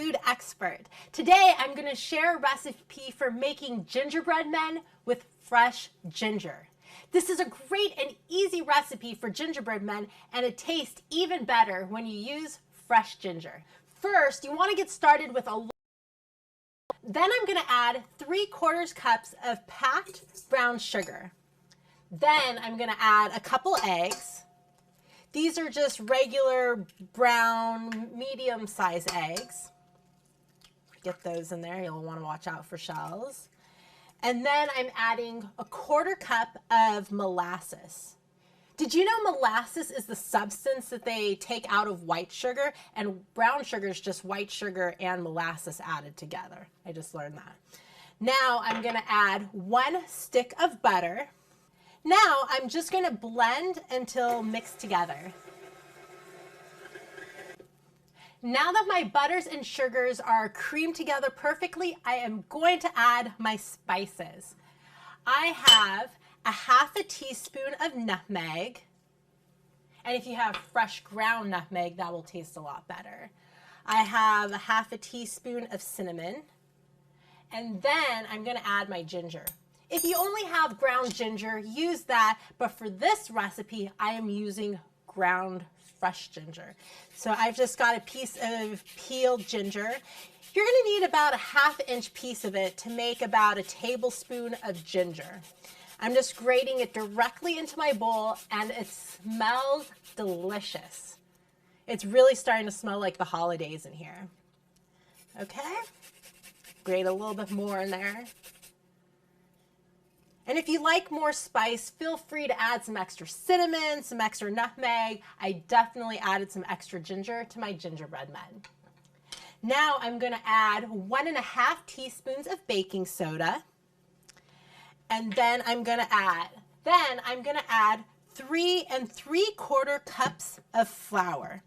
food expert. Today I'm going to share a recipe for making gingerbread men with fresh ginger. This is a great and easy recipe for gingerbread men, and it tastes even better when you use fresh ginger. First, you want to get started with then I'm going to add 3/4 cups of packed brown sugar. Then I'm going to add a couple eggs. These are just regular brown, medium-sized eggs. Get those in there. You'll want to watch out for shells. And then I'm adding 1/4 cup of molasses. Did you know molasses is the substance that they take out of white sugar, and brown sugar is just white sugar and molasses added together? I just learned that. Now I'm going to add 1 stick of butter. Now I'm just going to blend until mixed together. Now that my butters and sugars are creamed together perfectly, I am going to add my spices. I have 1/2 teaspoon of nutmeg, and if you have fresh ground nutmeg, that will taste a lot better. I have 1/2 teaspoon of cinnamon, and then I'm going to add my ginger. If you only have ground ginger, use that, but for this recipe, I am using ground fresh ginger. So I've just got a piece of peeled ginger. You're going to need about a 1/2 inch piece of it to make about a tablespoon of ginger. I'm just grating it directly into my bowl, and it smells delicious. It's really starting to smell like the holidays in here. Okay, grate a little bit more in there. And if you like more spice, feel free to add some extra cinnamon, some extra nutmeg. I definitely added some extra ginger to my gingerbread men. Now I'm going to add 1.5 teaspoons of baking soda. And then I'm going to add 3 3/4 cups of flour.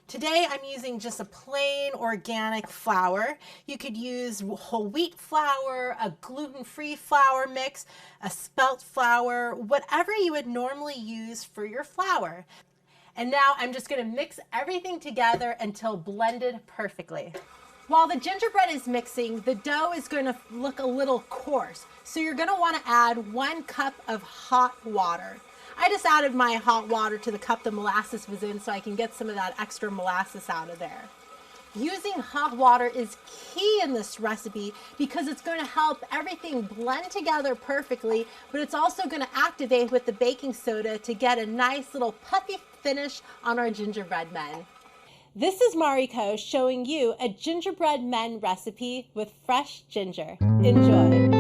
Today I'm using just a plain organic flour. You could use whole wheat flour, a gluten-free flour mix, a spelt flour, whatever you would normally use for your flour. And now I'm just going to mix everything together until blended perfectly. While the gingerbread is mixing, the dough is going to look a little coarse. So you're going to want to add 1 cup of hot water. I just added my hot water to the cup the molasses was in so I can get some of that extra molasses out of there. Using hot water is key in this recipe because it's going to help everything blend together perfectly, but it's also going to activate with the baking soda to get a nice little puffy finish on our gingerbread men. This is Mariko showing you a gingerbread men recipe with fresh ginger. Enjoy.